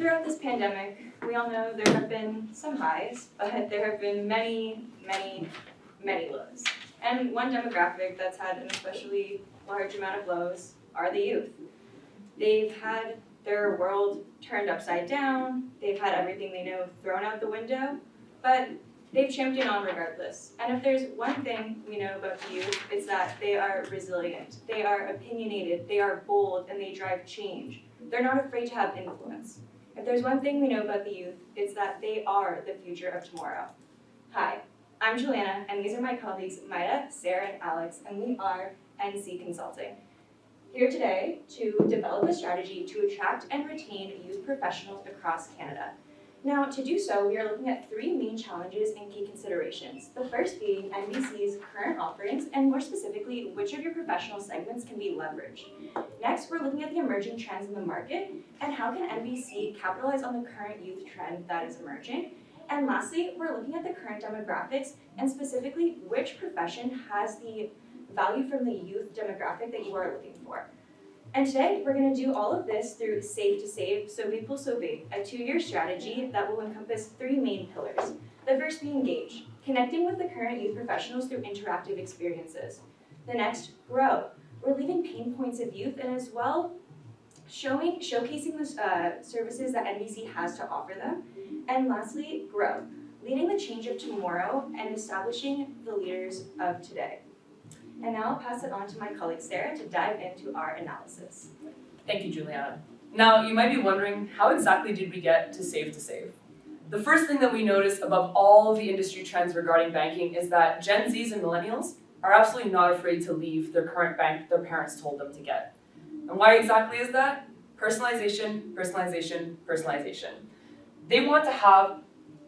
throughout this pandemic, we all know there have been some highs, but there have been many lows. And one demographic that's had an especially large amount of lows are the youth. They've had their world turned upside down, they've had everything they know thrown out the window, but they've championed on regardless. And if there's one thing we know about the youth, it's that they are resilient, they are opinionated, they are bold, and they drive change. They're not afraid to have influence. If there's one thing we know about the youth, it's that they are the future of tomorrow. Hi, I'm Juliana, and these are my colleagues Maida, Sarah, and Alex, and we are NC Consulting. Here today to develop a strategy to attract and retain youth professionals across Canada. Now, to do so, we are looking at three main challenges and key considerations. The first being NBC's current offerings, and more specifically, which of your professional segments can be leveraged. Next, we're looking at the emerging trends in the market, and how can NBC capitalize on the current youth trend that is emerging. And lastly, we're looking at the current demographics, and specifically, which profession has the value from the youth demographic that you are looking for. And today, we're going to do all of this through Save to Save, Sauver pour Sauver, a 2-year strategy that will encompass 3 main pillars. The first being Engage, connecting with the current youth professionals through interactive experiences. The next, Grow, relieving pain points of youth and as well showcasing the services that NBC has to offer them. And lastly, Grow, leading the change of tomorrow and establishing the leaders of today. And now I'll pass it on to my colleague Sarah to dive into our analysis. Thank you, Juliana. Now, you might be wondering, how exactly did we get to Save to Save? The first thing that we notice above all the industry trends regarding banking is that Gen Zs and millennials are absolutely not afraid to leave their current bank their parents told them to get. And why exactly is that? Personalization, personalization, personalization. They want to have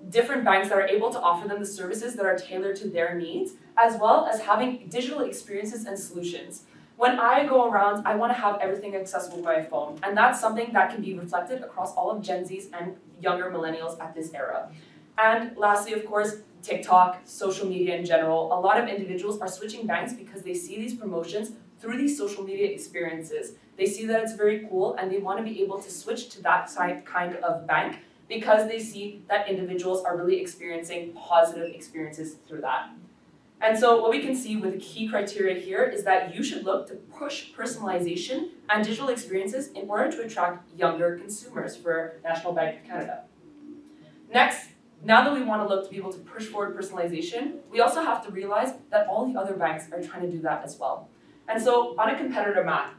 different banks that are able to offer them the services that are tailored to their needs, as well as having digital experiences and solutions. When I go around, I want to have everything accessible by my phone, and that's something that can be reflected across all of Gen Zs and younger millennials at this era. And lastly, of course, TikTok, social media in general, a lot of individuals are switching banks because they see these promotions through these social media experiences. They see that it's very cool, and they want to be able to switch to that kind of bank because they see that individuals are really experiencing positive experiences through that. And so what we can see with the key criteria here is that you should look to push personalization and digital experiences in order to attract younger consumers for National Bank of Canada. Next, now that we want to look to be able to push forward personalization, we also have to realize that all the other banks are trying to do that as well. And so on a competitor map,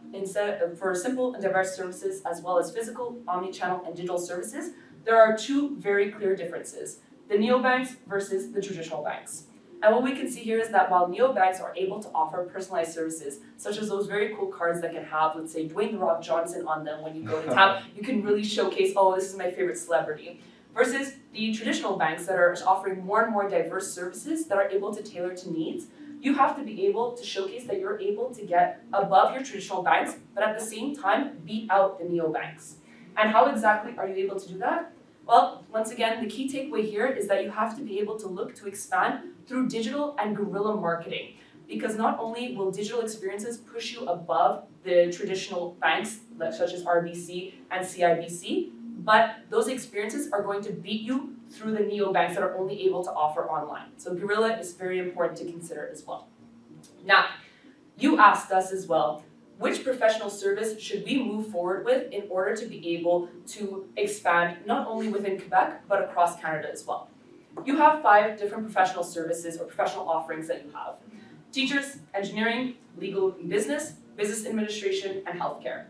for simple and diverse services as well as physical, omni-channel, and digital services, there are 2 very clear differences: the neobanks versus the traditional banks. And what we can see here is that while neobanks are able to offer personalized services, such as those very cool cards that can have, let's say, Dwayne "The Rock" Johnson on them when you go to town, you can really showcase, oh, this is my favorite celebrity. Versus the traditional banks that are offering more and more diverse services that are able to tailor to needs, you have to be able to showcase that you're able to get above your traditional banks, but at the same time, beat out the neobanks. And how exactly are you able to do that? Well, once again, the key takeaway here is that you have to be able to look to expand through digital and guerrilla marketing, because not only will digital experiences push you above the traditional banks, such as RBC and CIBC, but those experiences are going to beat you through the neobanks that are only able to offer online. So guerrilla is very important to consider as well. Now, you asked us as well, which professional service should we move forward with in order to be able to expand not only within Quebec, but across Canada as well? You have 5 different professional services or professional offerings that you have: teachers, engineering, legal and business administration, and healthcare.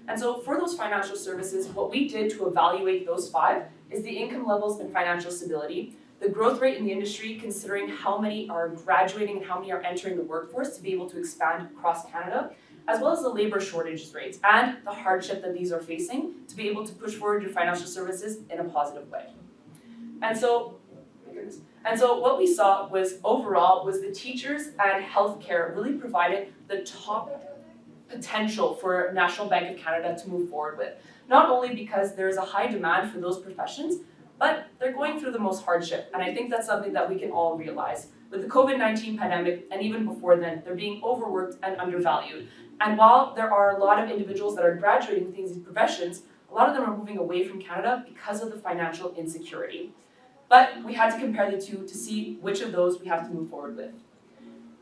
And so for those financial services, what we did to evaluate those 5 is the income levels and financial stability, the growth rate in the industry considering how many are graduating and how many are entering the workforce to be able to expand across Canada, as well as the labor shortage rates and the hardship that these are facing to be able to push forward your financial services in a positive way. And so what we saw was overall was the teachers and healthcare really provided the top potential for National Bank of Canada to move forward with. Not only because there's a high demand for those professions, but they're going through the most hardship. And I think that's something that we can all realize. With the COVID-19 pandemic, and even before then, they're being overworked and undervalued. And while there are a lot of individuals that are graduating with these professions, a lot of them are moving away from Canada because of the financial insecurity. But we had to compare the two to see which of those we have to move forward with.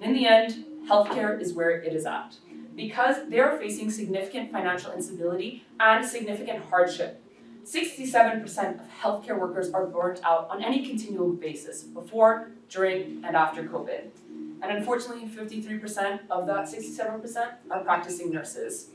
In the end, healthcare is where it is at, because they are facing significant financial instability and significant hardship. 67% of healthcare workers are burnt out on any continual basis before, during, and after COVID. And unfortunately, 53% of that 67% are practicing nurses.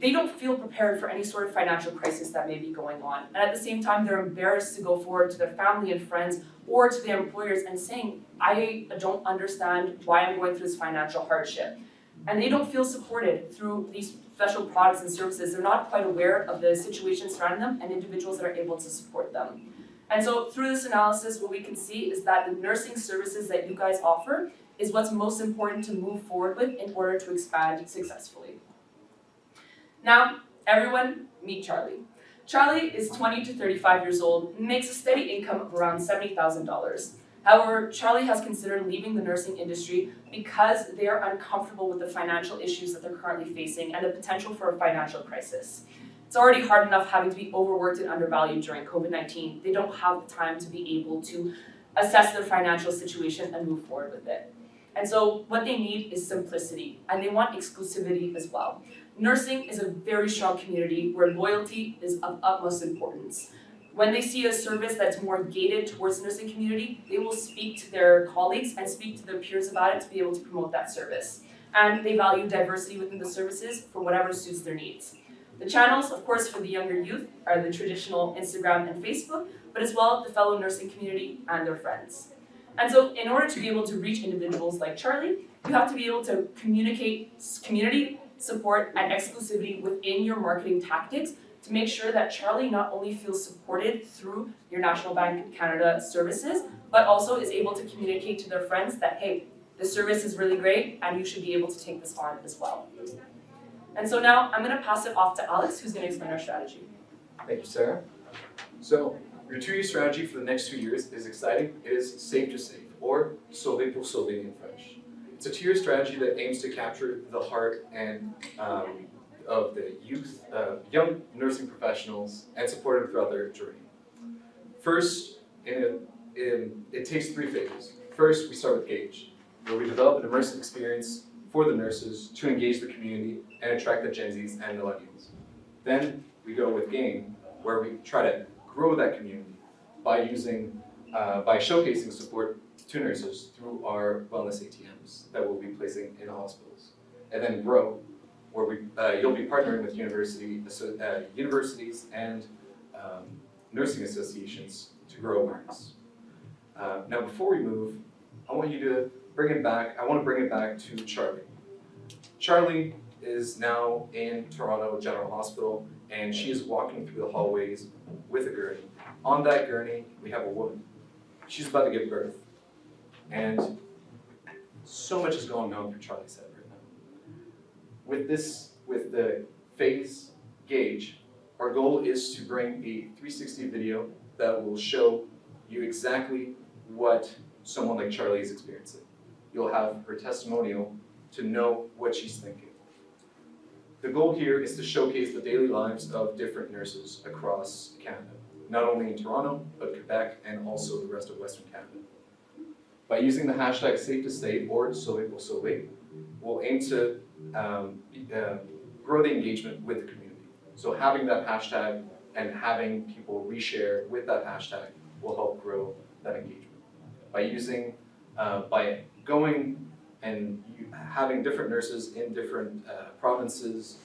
They don't feel prepared for any sort of financial crisis that may be going on. And at the same time, they're embarrassed to go forward to their family and friends or to their employers and saying, I don't understand why I'm going through this financial hardship. And they don't feel supported through these special products and services. They're not quite aware of the situation surrounding them and individuals that are able to support them. And so through this analysis, what we can see is that the nursing services that you guys offer is what's most important to move forward with in order to expand successfully. Now, everyone, meet Charlie. Charlie is 20 to 35 years old and makes a steady income of around $70,000. However, Charlie has considered leaving the nursing industry because they are uncomfortable with the financial issues that they're currently facing and the potential for a financial crisis. It's already hard enough having to be overworked and undervalued during COVID-19. They don't have the time to be able to assess their financial situation and move forward with it. And so what they need is simplicity, and they want exclusivity as well. Nursing is a very strong community where loyalty is of utmost importance. When they see a service that's more gated towards the nursing community, they will speak to their colleagues and speak to their peers about it to be able to promote that service. And they value diversity within the services for whatever suits their needs. The channels, of course, for the younger youth are the traditional Instagram and Facebook, but as well the fellow nursing community and their friends. And so in order to be able to reach individuals like Charlie, you have to be able to communicate community support and exclusivity within your marketing tactics to make sure that Charlie not only feels supported through your National Bank of Canada services, but also is able to communicate to their friends that, hey, the service is really great and you should be able to take this on as well. And so now I'm going to pass it off to Alex, who's going to explain our strategy. Thank you, Sarah. So your 2-year strategy for the next 2 years is exciting. It is Save to Save, or Sauver pour sauver in French. It's a 2-year strategy that aims to capture the heart and of the youth, young nursing professionals, and support them throughout their journey. First, it takes 3 phases. First, we start with Gauge, where we develop an immersive experience for the nurses to engage the community and attract the Gen Zs and millennials. Then we go with Gain, where we try to grow that community by showcasing support to nurses through our wellness ATMs that we'll be placing in hospitals. And then Grow, where you'll be partnering with universities and nursing associations to grow awareness. Now, before we move, I want to bring it back to Charlie. Charlie is now in Toronto General Hospital, and she is walking through the hallways with a gurney. On that gurney, we have a woman. She's about to give birth, and so much is going on for Charlie's head right now. With the phase Gauge, our goal is to bring a 360 video that will show you exactly what someone like Charlie is experiencing. You'll have her testimonial to know what she's thinking. The goal here is to showcase the daily lives of different nurses across Canada, not only in Toronto, but Quebec and also the rest of Western Canada. By using the hashtag #SaveToSave or Sauver pour sauver, we'll aim to grow the engagement with the community. So having that hashtag and having people reshare with that hashtag will help grow that engagement. By going and having different nurses in different provinces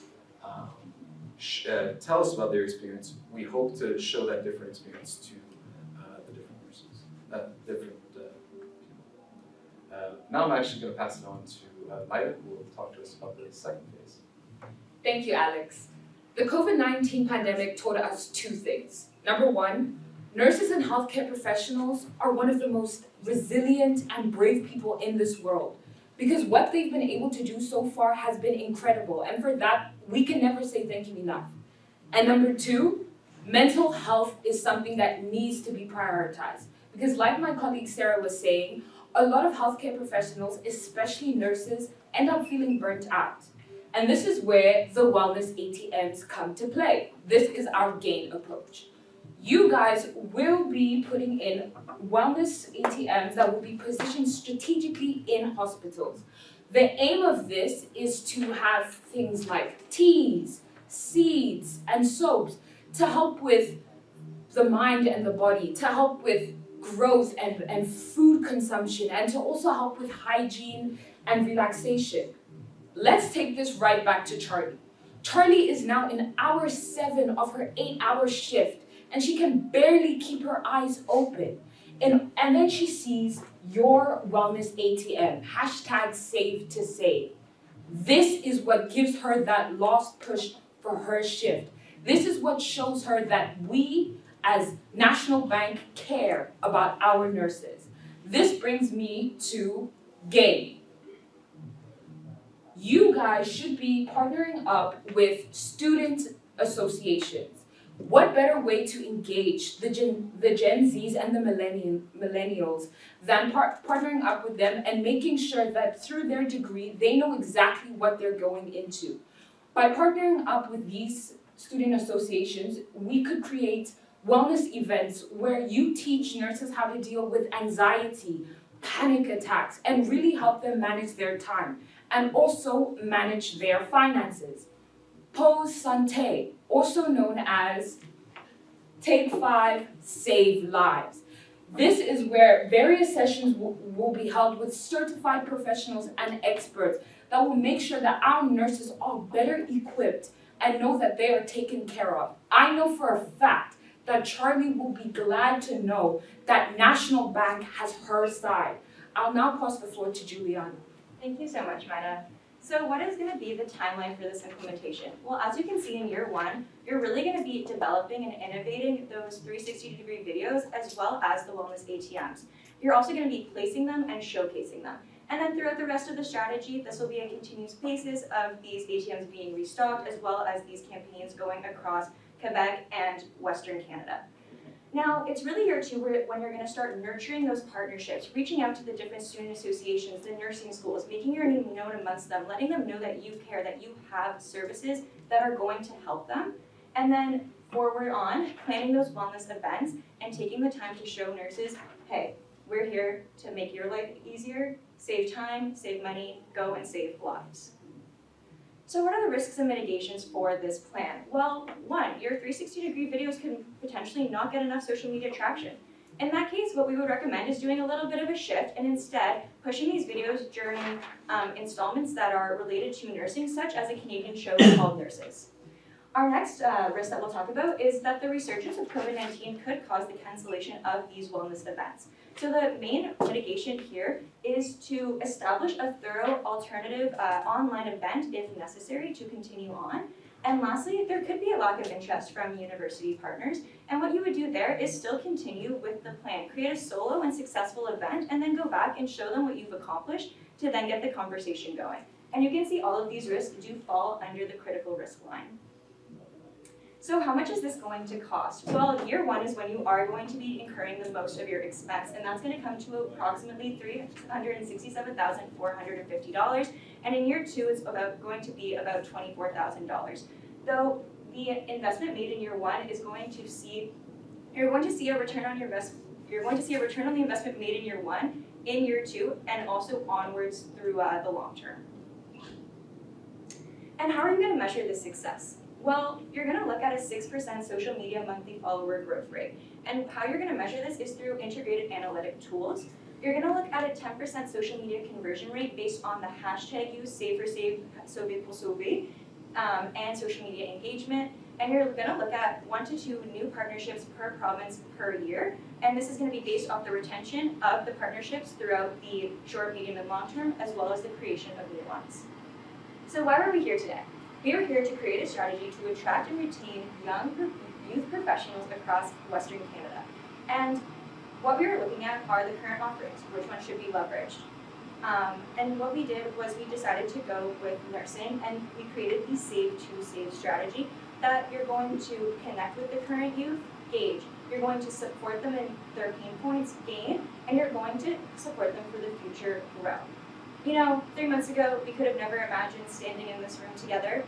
tell us about their experience, we hope to show that different experience to the different nurses, different people. Now I'm actually going to pass it on to Maida, who will talk to us about the second phase. Thank you, Alex. The COVID-19 pandemic taught us 2 things. Number 1, nurses and healthcare professionals are one of the most resilient and brave people in this world, because what they've been able to do so far has been incredible, and for that, we can never say thank you enough. And number 2, mental health is something that needs to be prioritized, because like my colleague Sarah was saying, a lot of healthcare professionals, especially nurses, end up feeling burnt out. And this is where the wellness ATMs come to play. This is our GAIN approach. You guys will be putting in wellness ATMs that will be positioned strategically in hospitals. The aim of this is to have things like teas, seeds, and soaps to help with the mind and the body, to help with growth and food consumption, and to also help with hygiene and relaxation. Let's take this right back to Charlie. Charlie is now in hour 7 of her 8-hour shift, and she can barely keep her eyes open. And then she sees your wellness ATM, hashtag save to save. This is what gives her that last push for her shift. This is what shows her that we as National Bank care about our nurses. This brings me to GAIN. You guys should be partnering up with student associations. What better way to engage the Gen Zs and the millennials than partnering up with them and making sure that through their degree, they know exactly what they're going into. By partnering up with these student associations, we could create wellness events where you teach nurses how to deal with anxiety, panic attacks, and really help them manage their time and also manage their finances. Pose Santé, also known as Take 5, Save Lives. This is where various sessions will be held with certified professionals and experts that will make sure that our nurses are better equipped and know that they are taken care of. I know for a fact that Charlie will be glad to know that National Bank has her side. I'll now pass the floor to Juliana. Thank you so much, Maida. So what is going to be the timeline for this implementation? Well, as you can see in year 1, you're really going to be developing and innovating those 360-degree videos as well as the wellness ATMs. You're also going to be placing them and showcasing them. And then throughout the rest of the strategy, this will be a continuous basis of these ATMs being restocked as well as these campaigns going across Quebec and Western Canada. Now, it's really year 2 when you're going to start nurturing those partnerships, reaching out to the different student associations, the nursing schools, making your name known amongst them, letting them know that you care, that you have services that are going to help them. And then forward on, planning those wellness events and taking the time to show nurses, hey, we're here to make your life easier, save time, save money, go and save lives. So what are the risks and mitigations for this plan? Well, 1, your 360-degree videos can potentially not get enough social media traction. In that case, what we would recommend is doing a little bit of a shift and instead pushing these videos during installments that are related to nursing, such as a Canadian show called Nurses. Our next risk that we'll talk about is that the resurgence of COVID-19 could cause the cancellation of these wellness events. So the main mitigation here is to establish a thorough alternative online event if necessary to continue on. And lastly, there could be a lack of interest from university partners. And what you would do there is still continue with the plan. Create a solo and successful event and then go back and show them what you've accomplished to then get the conversation going. And you can see all of these risks do fall under the critical risk line. So how much is this going to cost? Well, year 1 is when you are going to be incurring the most of your expense, and that's going to come to approximately $367,450. And in year 2, it's going to be about $24,000. Though the investment made in year 1 is you're going to see a return on the investment made in year 1, in year 2, and also onwards through the long term. And how are you going to measure this success? Well, you're going to look at a 6% social media monthly follower growth rate. And how you're going to measure this is through integrated analytic tools. You're going to look at a 10% social media conversion rate based on the hashtag use, Save for Save, Sauver pour Sauver, and social media engagement. And you're going to look at 1 to 2 new partnerships per province per year. And this is going to be based off the retention of the partnerships throughout the short, medium, and long term, as well as the creation of new ones. So why are we here today? We are here to create a strategy to attract and retain young youth professionals across Western Canada. And what we are looking at are the current offerings, which one should be leveraged. And what we did was we decided to go with nursing, and we created the Save to Save strategy that you're going to connect with the current youth, gauge. You're going to support them in their pain points, gain, and you're going to support them for the future grow. You know, 3 months ago, we could have never imagined standing in this room together,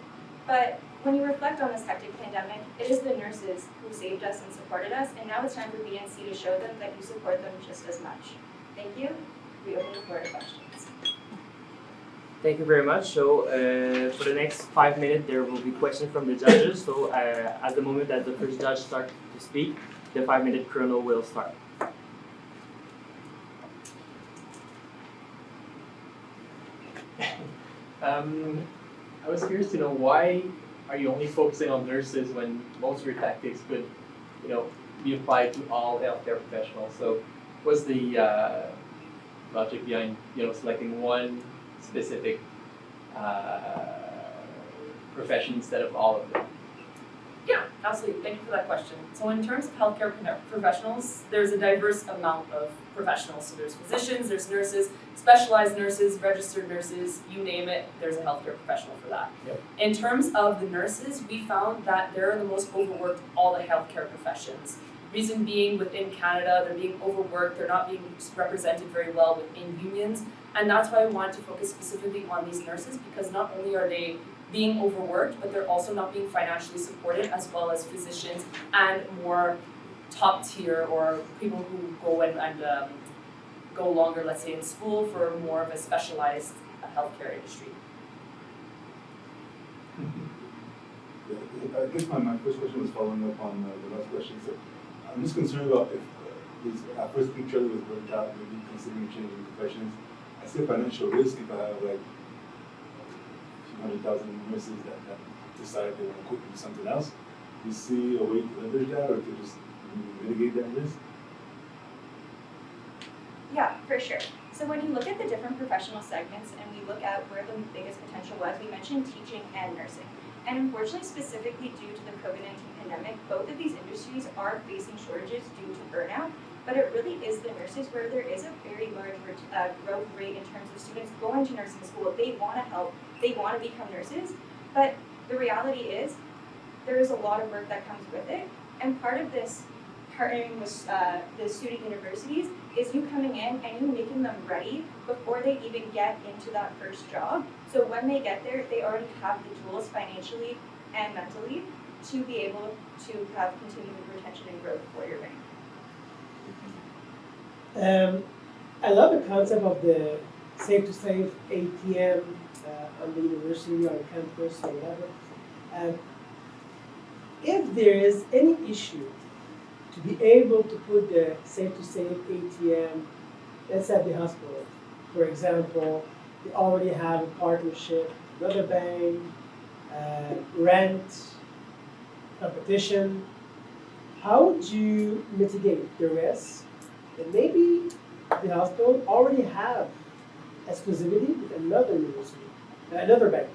but when you reflect on this hectic pandemic, it is the nurses who saved us and supported us, and now it's time for BNC to show them that you support them just as much. Thank you. We open the floor to questions. Thank you very much. So for the next 5 minutes, there will be questions from the judges. So at the moment that the first judge starts to speak, the 5-minute chrono will start. I was curious to know, why are you only focusing on nurses when most of your tactics could, be applied to all healthcare professionals? So what's the logic behind, selecting one specific profession instead of all of them? Yeah, absolutely. Thank you for that question. So in terms of healthcare professionals, there's a diverse amount of professionals. So there's physicians, there's nurses, specialized nurses, registered nurses, you name it, there's a healthcare professional for that. Yep. In terms of the nurses, we found that they're the most overworked of all the healthcare professions. Reason being, within Canada, they're being overworked, they're not being represented very well within unions, and that's why we wanted to focus specifically on these nurses, because not only are they being overworked, but they're also not being financially supported, as well as physicians and more top tier or people who go and go longer, let's say, in school for more of a specialized healthcare industry. I guess my first question was following up on the last question. So I'm just concerned about if this first picture was worked out, maybe considering changing professions. I see a financial risk if I have like 100,000 nurses that decide they want to quit and do something else. Do you see a way to leverage that or to just mitigate that risk? Yeah, for sure. So when you look at the different professional segments and we look at where the biggest potential was, we mentioned teaching and nursing. And unfortunately, specifically due to the COVID-19 pandemic, both of these industries are facing shortages due to burnout. But it really is the nurses where there is a very large growth rate in terms of students going to nursing school. They want to help, they want to become nurses, but the reality is there is a lot of work that comes with it. And part of this partnering with the student universities is you coming in and you making them ready before they even get into that first job. So when they get there, they already have the tools financially and mentally to be able to have continued retention and growth for your bank. I love the concept of the safe-to-save ATM on the university or campus or whatever. If there is any issue to be able to put the safe-to-save ATM, let's say at the hospital, for example, they already have a partnership with another bank, rent, competition, how would you mitigate the risk? And maybe the hospital already have exclusivity with another university, another bank.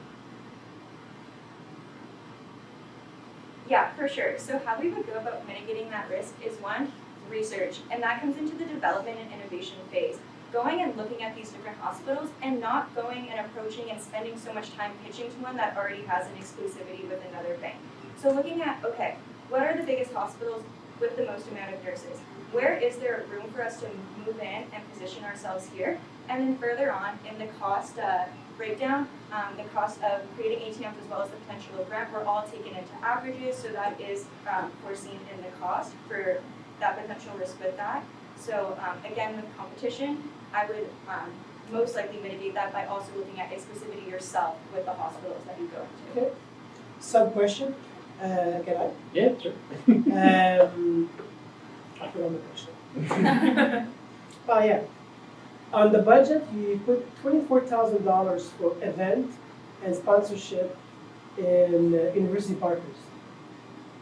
Yeah, for sure. So how we would go about mitigating that risk is one, research, and that comes into the development and innovation phase. Going and looking at these different hospitals and not going and approaching and spending so much time pitching to one that already has an exclusivity with another bank. So looking at, okay, what are the biggest hospitals with the most amount of nurses? Where is there room for us to move in and position ourselves here? And then further on in the cost breakdown, the cost of creating ATMs as well as the potential of rent were all taken into averages, so that is foreseen in the cost for that potential risk with that. So again, with competition, I would most likely mitigate that by also looking at exclusivity yourself with the hospitals that you go into. Okay. Sub question. Can I? Yeah, sure. I forgot the question. Oh yeah. On the budget, you put $24,000 for event and sponsorship in university partners.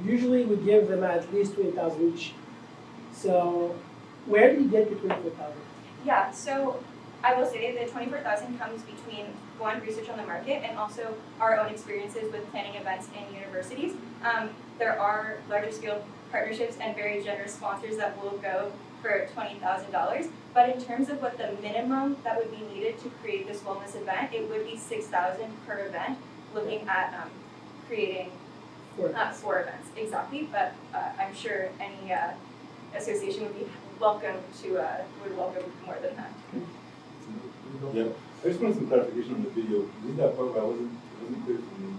Usually, we give them at least $20,000 each. So, where do you get the $24,000? Yeah, so I will say the $24,000 comes between one, research on the market, and also our own experiences with planning events in universities. There are larger scale partnerships and very generous sponsors that will go for $20,000. But in terms of what the minimum that would be needed to create this wellness event, it would be $6,000 per event, looking at creating 4 events, exactly. But I'm sure any association would be welcome to would welcome more than that. Yeah. I just wanted some clarification on the video. You did that part where it wasn't clear for me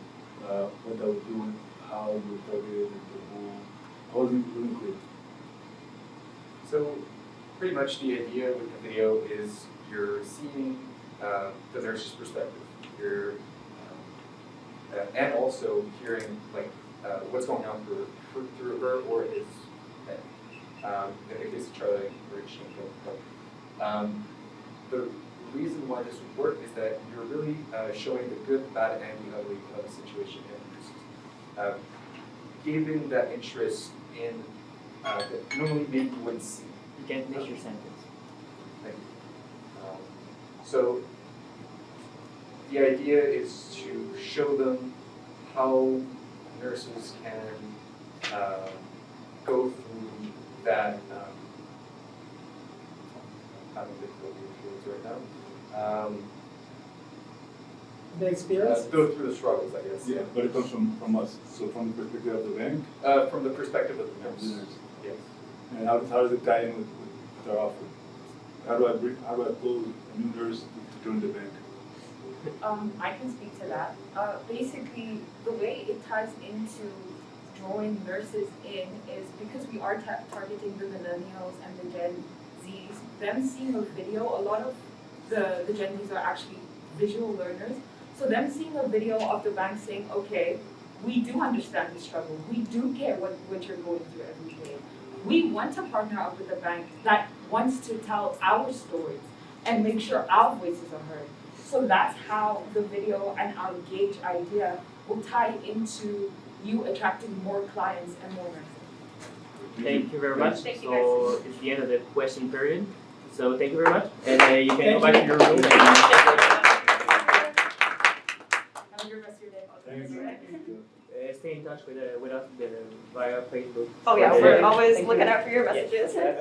what that was doing, how you were targeted, and who. Wasn't clear. So pretty much the idea with the video is you're seeing the nurse's perspective. You're and also hearing like what's going on through her or his head. In the case of Charlie, the reason why this would work is that you're really showing the good, bad, and the ugly of the situation and giving that interest in that normally maybe you wouldn't see. You can finish your sentence. Thank you. So the idea is to show them how nurses can go through that. Having difficulty with words right now. The experience? Go through the struggles, I guess. Yeah, but it comes from us. So from the perspective of the bank. From the perspective of the nurse. Yes. And how does it tie in with our offer? How do I pull a new nurse to join the bank? I can speak to that. Basically, the way it ties into drawing nurses in is because we are targeting the millennials and the Gen Zs. Them seeing a video, a lot of the Gen Zs are actually visual learners. So them seeing a video of the bank saying, okay, we do understand the struggle. We do get what you're going through every day. We want to partner up with a bank that wants to tell our stories and make sure our voices are heard. So that's how the video and our gauge idea will tie into you attracting more clients and more nurses. Thank you very much. Thank you, So it's the end of the question period. So thank you very much. And you can go back to your room. Have a good rest of your day. Thank you. Stay in touch with us via Facebook. Oh yeah, Yeah. we're always Thank looking you. out for your messages. Yes.